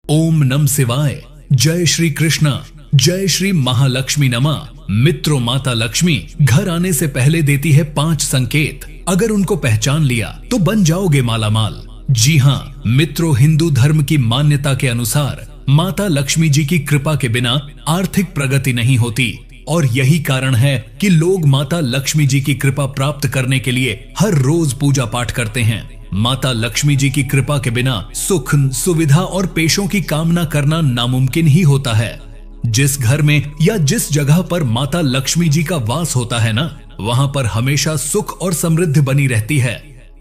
ओम नम शिवाय। जय श्री कृष्ण। जय श्री महालक्ष्मी नमः। मित्रों, माता लक्ष्मी घर आने से पहले देती है 5 संकेत। अगर उनको पहचान लिया तो बन जाओगे मालामाल। जी हाँ मित्रों, हिंदू धर्म की मान्यता के अनुसार माता लक्ष्मी जी की कृपा के बिना आर्थिक प्रगति नहीं होती और यही कारण है कि लोग माता लक्ष्मी जी की कृपा प्राप्त करने के लिए हर रोज पूजा पाठ करते हैं। माता लक्ष्मी जी की कृपा के बिना सुख, सुविधा और पेशों की कामना करना नामुमकिन ही होता है। जिस घर में या जिस जगह पर माता लक्ष्मी जी का वास होता है ना, वहां पर हमेशा सुख और समृद्धि बनी रहती है।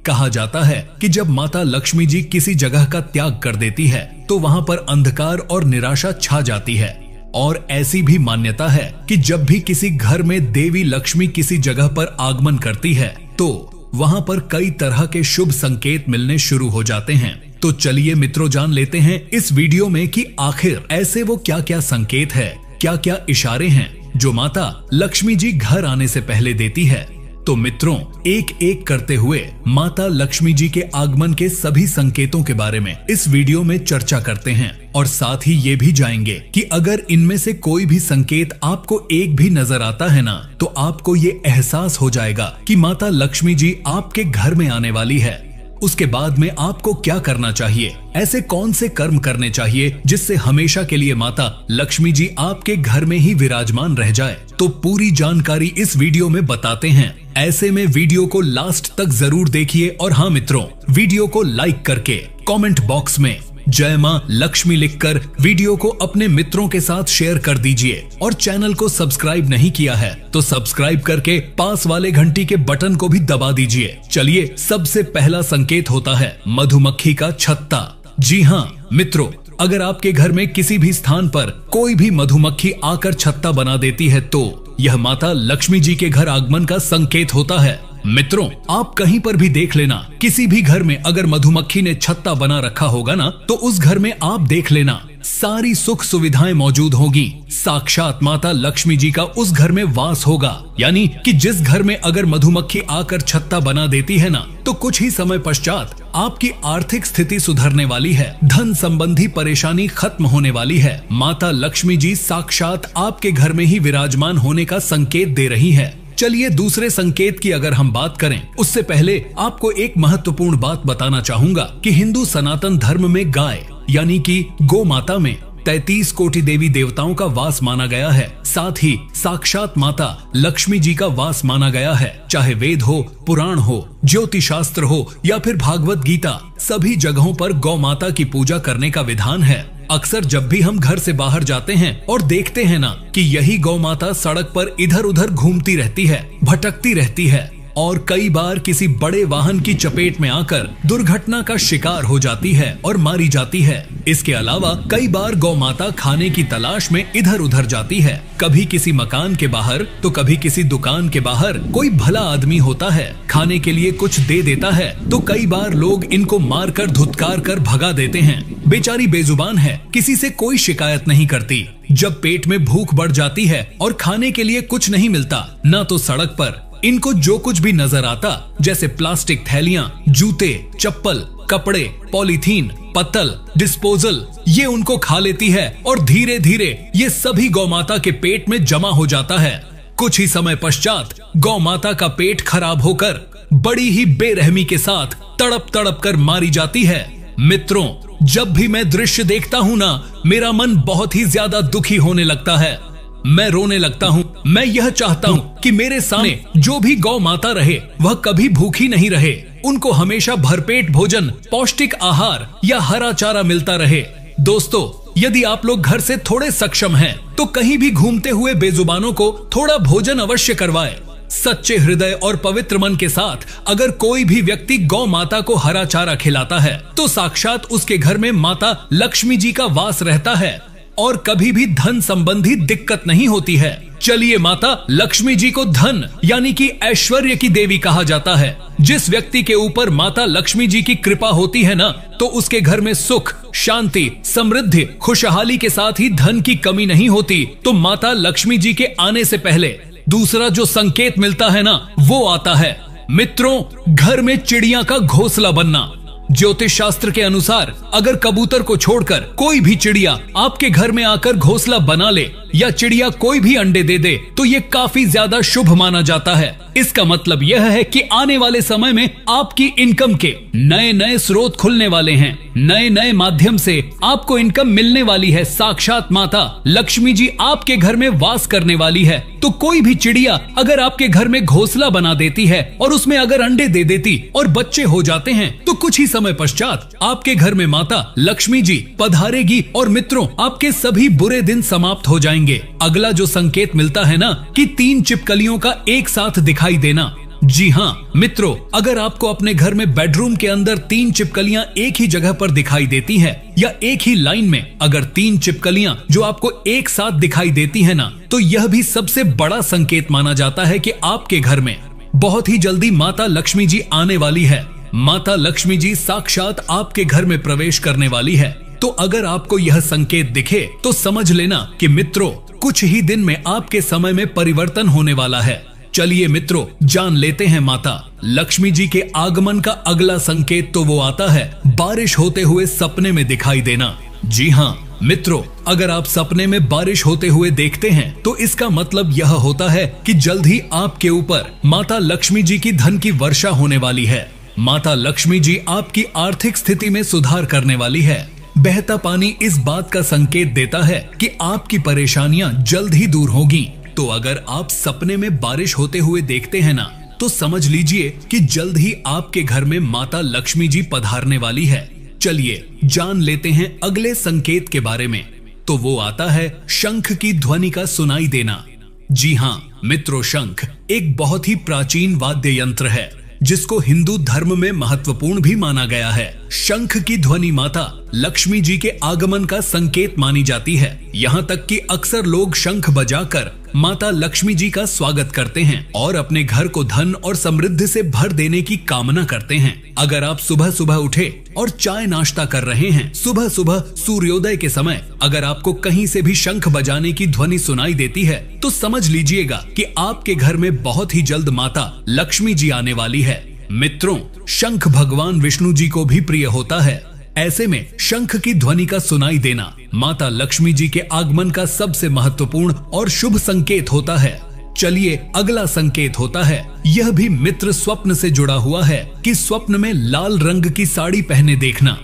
कहा जाता है कि जब माता लक्ष्मी जी किसी जगह का त्याग कर देती है तो वहां पर अंधकार और निराशा छा जाती है। और ऐसी भी मान्यता है कि जब भी किसी घर में देवी लक्ष्मी किसी जगह पर आगमन करती है तो वहां पर कई तरह के शुभ संकेत मिलने शुरू हो जाते हैं। तो चलिए मित्रों, जान लेते हैं इस वीडियो में कि आखिर ऐसे वो क्या क्या संकेत है, क्या क्या इशारे हैं जो माता लक्ष्मी जी घर आने से पहले देती है। तो मित्रों, एक एक करते हुए माता लक्ष्मी जी के आगमन के सभी संकेतों के बारे में इस वीडियो में चर्चा करते हैं और साथ ही ये भी जाएंगे कि अगर इनमें से कोई भी संकेत आपको एक भी नजर आता है ना, तो आपको ये एहसास हो जाएगा कि माता लक्ष्मी जी आपके घर में आने वाली है। उसके बाद में आपको क्या करना चाहिए, ऐसे कौन से कर्म करने चाहिए जिससे हमेशा के लिए माता लक्ष्मी जी आपके घर में ही विराजमान रह जाए। तो पूरी जानकारी इस वीडियो में बताते हैं। ऐसे में वीडियो को लास्ट तक जरूर देखिए और हाँ मित्रों, वीडियो को लाइक करके कमेंट बॉक्स में जय मां लक्ष्मी लिखकर वीडियो को अपने मित्रों के साथ शेयर कर दीजिए। और चैनल को सब्सक्राइब नहीं किया है तो सब्सक्राइब करके पास वाले घंटी के बटन को भी दबा दीजिए। चलिए, सबसे पहला संकेत होता है मधुमक्खी का छत्ता। जी हाँ मित्रों, अगर आपके घर में किसी भी स्थान पर कोई भी मधुमक्खी आकर छत्ता बना देती है तो यह माता लक्ष्मी जी के घर आगमन का संकेत होता है। मित्रों, आप कहीं पर भी देख लेना, किसी भी घर में अगर मधुमक्खी ने छत्ता बना रखा होगा ना, तो उस घर में आप देख लेना सारी सुख सुविधाएं मौजूद होगी। साक्षात माता लक्ष्मी जी का उस घर में वास होगा। यानी कि जिस घर में अगर मधुमक्खी आकर छत्ता बना देती है ना, तो कुछ ही समय पश्चात आपकी आर्थिक स्थिति सुधरने वाली है, धन संबंधी परेशानी खत्म होने वाली है। माता लक्ष्मी जी साक्षात आपके घर में ही विराजमान होने का संकेत दे रही है। चलिए, दूसरे संकेत की अगर हम बात करें, उससे पहले आपको एक महत्वपूर्ण बात बताना चाहूंगा कि हिंदू सनातन धर्म में गाय यानी कि गौ माता में 33 कोटि देवी देवताओं का वास माना गया है। साथ ही साक्षात माता लक्ष्मी जी का वास माना गया है। चाहे वेद हो, पुराण हो, ज्योतिष शास्त्र हो या फिर भागवत गीता, सभी जगहों पर गौ माता की पूजा करने का विधान है। अक्सर जब भी हम घर से बाहर जाते हैं और देखते हैं ना कि यही गौ माता सड़क पर इधर उधर घूमती रहती है, भटकती रहती है और कई बार किसी बड़े वाहन की चपेट में आकर दुर्घटना का शिकार हो जाती है और मारी जाती है। इसके अलावा कई बार गौ माता खाने की तलाश में इधर उधर जाती है, कभी किसी मकान के बाहर तो कभी किसी दुकान के बाहर। कोई भला आदमी होता है, खाने के लिए कुछ दे देता है तो कई बार लोग इनको मारकर धुतकार कर भगा देते हैं। बेचारी बेजुबान है, किसी से कोई शिकायत नहीं करती। जब पेट में भूख बढ़ जाती है और खाने के लिए कुछ नहीं मिलता ना, तो सड़क पर इनको जो कुछ भी नजर आता, जैसे प्लास्टिक थैलियां, जूते, चप्पल, कपड़े, पॉलीथीन, पत्तल, डिस्पोजल, ये उनको खा लेती है और धीरे धीरे ये सभी गौ माता के पेट में जमा हो जाता है। कुछ ही समय पश्चात गौ माता का पेट खराब होकर बड़ी ही बेरहमी के साथ तड़प तड़प कर मारी जाती है। मित्रों, जब भी मैं दृश्य देखता हूँ ना, मेरा मन बहुत ही ज्यादा दुखी होने लगता है। मैं रोने लगता हूँ। मैं यह चाहता हूँ कि मेरे सामने जो भी गौ माता रहे वह कभी भूखी नहीं रहे, उनको हमेशा भरपेट भोजन, पौष्टिक आहार या हरा चारा मिलता रहे। दोस्तों, यदि आप लोग घर से थोड़े सक्षम हैं, तो कहीं भी घूमते हुए बेजुबानों को थोड़ा भोजन अवश्य करवाएं। सच्चे हृदय और पवित्र मन के साथ अगर कोई भी व्यक्ति गौ माता को हरा चारा खिलाता है तो साक्षात उसके घर में माता लक्ष्मी जी का वास रहता है और कभी भी धन संबंधी दिक्कत नहीं होती है। चलिए, माता लक्ष्मी जी को धन यानी कि ऐश्वर्य की देवी कहा जाता है। जिस व्यक्ति के ऊपर माता लक्ष्मी जी की कृपा होती है ना, तो उसके घर में सुख, शांति, समृद्धि, खुशहाली के साथ ही धन की कमी नहीं होती। तो माता लक्ष्मी जी के आने से पहले दूसरा जो संकेत मिलता है ना, वो आता है मित्रों, घर में चिड़िया का घोंसला बनना। ज्योतिष शास्त्र के अनुसार अगर कबूतर को छोड़कर कोई भी चिड़िया आपके घर में आकर घोंसला बना ले या चिड़िया कोई भी अंडे दे दे तो ये काफी ज्यादा शुभ माना जाता है। इसका मतलब यह है कि आने वाले समय में आपकी इनकम के नए नए स्रोत खुलने वाले हैं, नए नए माध्यम से आपको इनकम मिलने वाली है। साक्षात माता लक्ष्मी जी आपके घर में वास करने वाली है। तो कोई भी चिड़िया अगर आपके घर में घोंसला बना देती है और उसमें अगर अंडे दे देती और बच्चे हो जाते हैं तो कुछ ही समय पश्चात आपके घर में माता लक्ष्मी जी पधारेगी और मित्रों आपके सभी बुरे दिन समाप्त हो जाएंगे। अगला जो संकेत मिलता है ना कि 3 छिपकलियों का एक साथ दिखाई देना। जी हाँ मित्रों, अगर आपको अपने घर में बेडरूम के अंदर 3 छिपकलियां एक ही जगह पर दिखाई देती हैं या एक ही लाइन में अगर 3 छिपकलियां जो आपको एक साथ दिखाई देती हैं ना, तो यह भी सबसे बड़ा संकेत माना जाता है कि आपके घर में बहुत ही जल्दी माता लक्ष्मी जी आने वाली है। माता लक्ष्मी जी साक्षात आपके घर में प्रवेश करने वाली है। तो अगर आपको यह संकेत दिखे तो समझ लेना कि मित्रों कुछ ही दिन में आपके समय में परिवर्तन होने वाला है। चलिए मित्रों जान लेते हैं माता लक्ष्मी जी के आगमन का अगला संकेत। तो वो आता है बारिश होते हुए सपने में दिखाई देना। जी हाँ मित्रों, अगर आप सपने में बारिश होते हुए देखते हैं तो इसका मतलब यह होता है कि जल्द ही आपके ऊपर माता लक्ष्मी जी की धन की वर्षा होने वाली है। माता लक्ष्मी जी आपकी आर्थिक स्थिति में सुधार करने वाली है। बहता पानी इस बात का संकेत देता है कि आपकी परेशानियां जल्द ही दूर होगी। तो अगर आप सपने में बारिश होते हुए देखते हैं ना, तो समझ लीजिए कि जल्द ही आपके घर में माता लक्ष्मी जी पधारने वाली है। चलिए जान लेते हैं अगले संकेत के बारे में। तो वो आता है शंख की ध्वनि का सुनाई देना। जी हाँ मित्रों, शंख एक बहुत ही प्राचीन वाद्य यंत्र है जिसको हिंदू धर्म में महत्वपूर्ण भी माना गया है। शंख की ध्वनि माता लक्ष्मी जी के आगमन का संकेत मानी जाती है। यहाँ तक कि अक्सर लोग शंख बजाकर माता लक्ष्मी जी का स्वागत करते हैं और अपने घर को धन और समृद्धि से भर देने की कामना करते हैं। अगर आप सुबह सुबह उठे और चाय नाश्ता कर रहे हैं, सुबह सुबह सूर्योदय के समय अगर आपको कहीं से भी शंख बजाने की ध्वनि सुनाई देती है तो समझ लीजिएगा कि आपके घर में बहुत ही जल्द माता लक्ष्मी जी आने वाली है। मित्रों, शंख भगवान विष्णु जी को भी प्रिय होता है। ऐसे में शंख की ध्वनि का सुनाई देना माता लक्ष्मी जी के आगमन का सबसे महत्वपूर्ण और शुभ संकेत होता है। चलिए अगला संकेत होता है, यह भी मित्र स्वप्न से जुड़ा हुआ है कि स्वप्न में लाल रंग की साड़ी पहने देखना।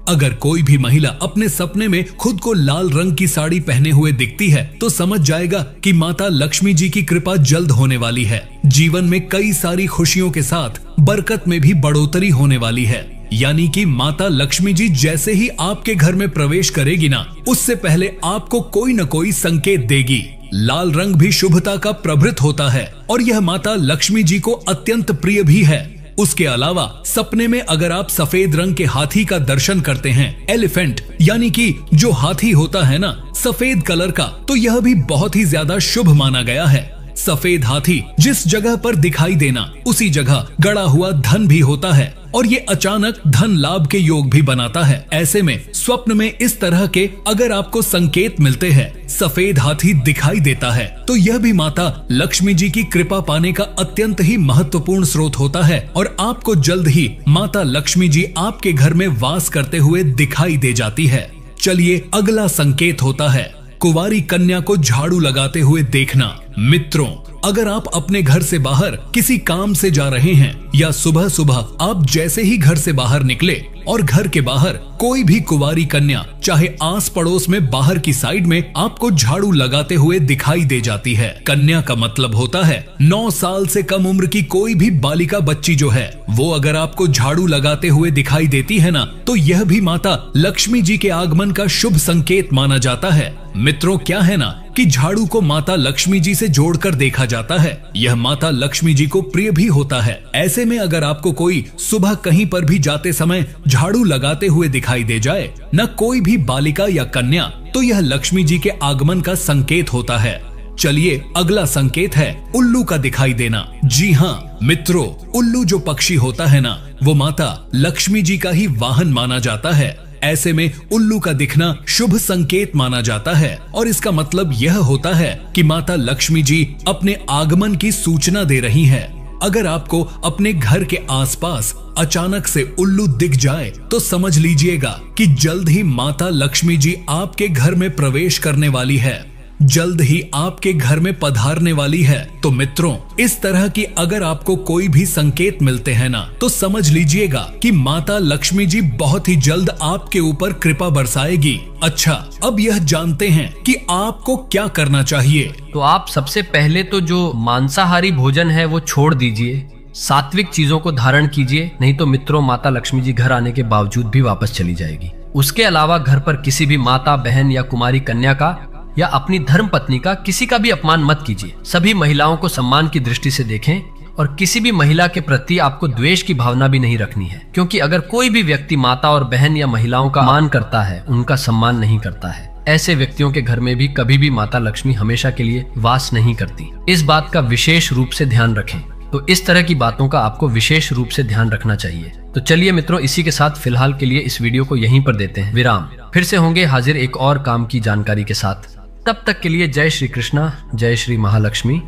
अगर कोई भी महिला अपने सपने में खुद को लाल रंग की साड़ी पहने हुए दिखती है तो समझ जाएगा कि माता लक्ष्मी जी की कृपा जल्द होने वाली है। जीवन में कई सारी खुशियों के साथ बरकत में भी बढ़ोतरी होने वाली है। यानी कि माता लक्ष्मी जी जैसे ही आपके घर में प्रवेश करेगी ना, उससे पहले आपको कोई न कोई संकेत देगी। लाल रंग भी शुभता का प्रभृत होता है और यह माता लक्ष्मी जी को अत्यंत प्रिय भी है। उसके अलावा सपने में अगर आप सफेद रंग के हाथी का दर्शन करते हैं, एलिफेंट यानी कि जो हाथी होता है ना सफेद कलर का, तो यह भी बहुत ही ज्यादा शुभ माना गया है। सफेद हाथी जिस जगह पर दिखाई देना उसी जगह गड़ा हुआ धन भी होता है और ये अचानक धन लाभ के योग भी बनाता है। ऐसे में स्वप्न में इस तरह के अगर आपको संकेत मिलते हैं, सफेद हाथी दिखाई देता है, तो यह भी माता लक्ष्मी जी की कृपा पाने का अत्यंत ही महत्वपूर्ण स्रोत होता है और आपको जल्द ही माता लक्ष्मी जी आपके घर में वास करते हुए दिखाई दे जाती है। चलिए अगला संकेत होता है कुंवारी कन्या को झाड़ू लगाते हुए देखना। मित्रों, अगर आप अपने घर से बाहर किसी काम से जा रहे हैं या सुबह सुबह आप जैसे ही घर से बाहर निकले और घर के बाहर कोई भी कुंवारी कन्या चाहे आस पड़ोस में बाहर की साइड में आपको झाड़ू लगाते हुए दिखाई दे जाती है, कन्या का मतलब होता है 9 साल से कम उम्र की कोई भी बालिका बच्ची जो है वो अगर आपको झाड़ू लगाते हुए दिखाई देती है ना, तो यह भी माता लक्ष्मी जी के आगमन का शुभ संकेत माना जाता है। मित्रों, क्या है ना कि झाड़ू को माता लक्ष्मी जी से जोड़कर देखा जाता है। यह माता लक्ष्मी जी को प्रिय भी होता है। ऐसे में अगर आपको कोई सुबह कहीं पर भी जाते समय झाड़ू लगाते हुए दिखाई दे जाए, न कोई भी बालिका या कन्या, तो यह लक्ष्मी जी के आगमन का संकेत होता है। चलिए अगला संकेत है उल्लू का दिखाई देना। जी हाँ मित्रों, उल्लू जो पक्षी होता है ना, वो माता लक्ष्मी जी का ही वाहन माना जाता है। ऐसे में उल्लू का दिखना शुभ संकेत माना जाता है और इसका मतलब यह होता है कि माता लक्ष्मी जी अपने आगमन की सूचना दे रही है। अगर आपको अपने घर के आसपास अचानक से उल्लू दिख जाए तो समझ लीजिएगा कि जल्द ही माता लक्ष्मी जी आपके घर में प्रवेश करने वाली है, जल्द ही आपके घर में पधारने वाली है। तो मित्रों, इस तरह की अगर आपको कोई भी संकेत मिलते हैं ना, तो समझ लीजिएगा कि माता लक्ष्मी जी बहुत ही जल्द आपके ऊपर कृपा बरसाएगी। अच्छा, अब यह जानते हैं कि आपको क्या करना चाहिए। तो आप सबसे पहले तो जो मांसाहारी भोजन है वो छोड़ दीजिए, सात्विक चीजों को धारण कीजिए, नहीं तो मित्रों माता लक्ष्मी जी घर आने के बावजूद भी वापस चली जाएगी। उसके अलावा घर पर किसी भी माता, बहन या कुमारी कन्या का या अपनी धर्म पत्नी का किसी का भी अपमान मत कीजिए। सभी महिलाओं को सम्मान की दृष्टि से देखें और किसी भी महिला के प्रति आपको द्वेष की भावना भी नहीं रखनी है, क्योंकि अगर कोई भी व्यक्ति माता और बहन या महिलाओं का मान करता है, उनका सम्मान नहीं करता है, ऐसे व्यक्तियों के घर में भी कभी भी माता लक्ष्मी हमेशा के लिए वास नहीं करती। इस बात का विशेष रूप से ध्यान रखें। तो इस तरह की बातों का आपको विशेष रूप से ध्यान रखना चाहिए। तो चलिए मित्रों, इसी के साथ फिलहाल के लिए इस वीडियो को यहीं पर देते हैं विराम। फिर से होंगे हाजिर एक और काम की जानकारी के साथ। तब तक के लिए जय श्री कृष्णा, जय श्री महालक्ष्मी।